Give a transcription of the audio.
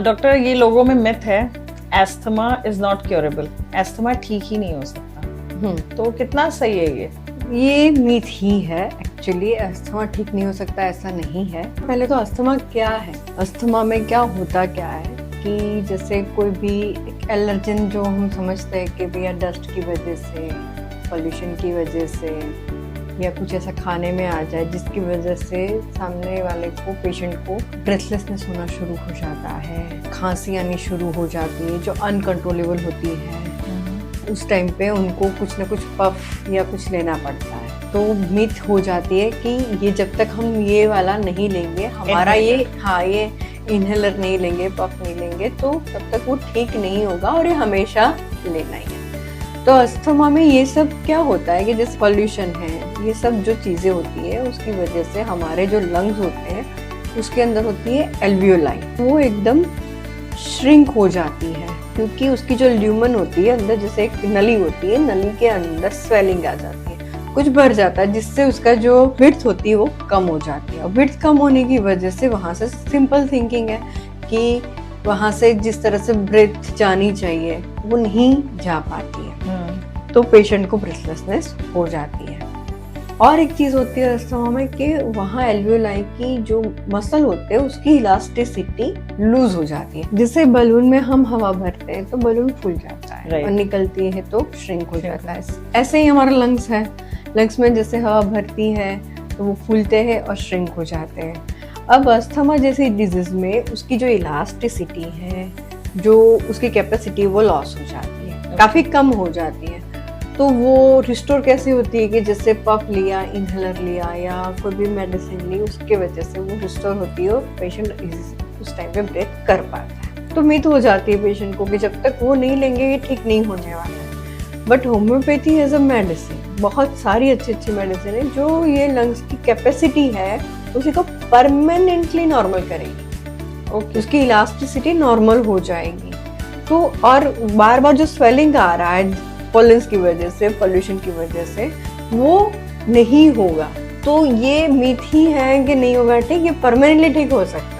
Doctor, ये लोगों में मिथ है asthma is not curable, asthma ठीक ही नहीं हो सकता, तो कितना सही है ये मिथ ही है। एक्चुअली अस्थमा ठीक नहीं हो सकता ऐसा नहीं है। पहले तो अस्थमा क्या है, अस्थमा में क्या होता क्या है कि जैसे कोई भी एक एलर्जन जो हम समझते हैं कि भैया डस्ट की वजह से, पॉल्यूशन की वजह से या कुछ ऐसा खाने में आ जाए जिसकी वजह से सामने वाले को, पेशेंट को ब्रेथलेसनेस होना शुरू हो जाता है, खांसी आनी शुरू हो जाती है जो अनकंट्रोलेबल होती है। उस टाइम पे उनको कुछ ना कुछ पफ या कुछ लेना पड़ता है, तो मिथ हो जाती है कि ये जब तक हम ये वाला नहीं लेंगे, हमारा ये इनहेलर नहीं लेंगे, पफ नहीं लेंगे, तो तब तक वो ठीक नहीं होगा और ये हमेशा लेना ही है। तो अस्थमा में ये सब क्या होता है कि जैसे पॉल्यूशन है, ये सब जो चीज़ें होती है उसकी वजह से हमारे जो लंग्स होते हैं उसके अंदर होती है एल्वियोलाई, वो एकदम श्रिंक हो जाती है क्योंकि उसकी जो ल्यूमन होती है अंदर, जैसे एक नली होती है, नली के अंदर स्वेलिंग आ जाती है, कुछ भर जाता है जिससे उसका जो विड्थ होती है वो कम हो जाती है। और विड्थ कम होने की वजह से वहाँ से सिंपल थिंकिंग है कि वहाँ से जिस तरह से ब्रेथ जानी चाहिए वो नहीं जा पाती है, तो पेशेंट को ब्रेथलेसनेस हो जाती है। और एक चीज होती है अस्थमा में कि वहाँ एल्वियोलाई की जो मसल होते हैं उसकी इलास्टिसिटी लूज हो जाती है। जैसे बलून में हम हवा भरते हैं तो बलून फूल जाता है और निकलती है तो श्रिंक हो जाता है। ऐसे ही हमारा लंग्स है, लंग्स में जैसे हवा भरती है तो वो फूलते हैं और श्रिंक हो जाते हैं। अब अस्थमा जैसी डिजीज में उसकी जो इलास्टिसिटी है, जो उसकी कैपेसिटी, वो लॉस हो जाती है, काफी कम हो जाती है। तो वो रिस्टोर कैसे होती है कि जैसे पफ लिया, इनहेलर लिया या कोई भी मेडिसिन ली, उसके वजह से वो रिस्टोर होती है और पेशेंट उस टाइम पे ब्रेथ कर पाता है। तो मिथ हो जाती है पेशेंट को कि जब तक वो नहीं लेंगे ये ठीक नहीं होने वाला है। But homeopathy as a medicine, बहुत सारी अच्छी अच्छी मेडिसिन है जो ये लंग्स की कैपेसिटी है उसी को परमानेंटली नॉर्मल करेगी, उसकी इलास्टिसिटी नॉर्मल हो जाएगी। तो और बार बार जो स्वेलिंग आ रहा है पॉलेंस की वजह से, पॉल्यूशन की वजह से, वो नहीं होगा। तो ये मिथ ही है कि नहीं होगा ठीक, ये परमानेंटली ठीक हो सकता है।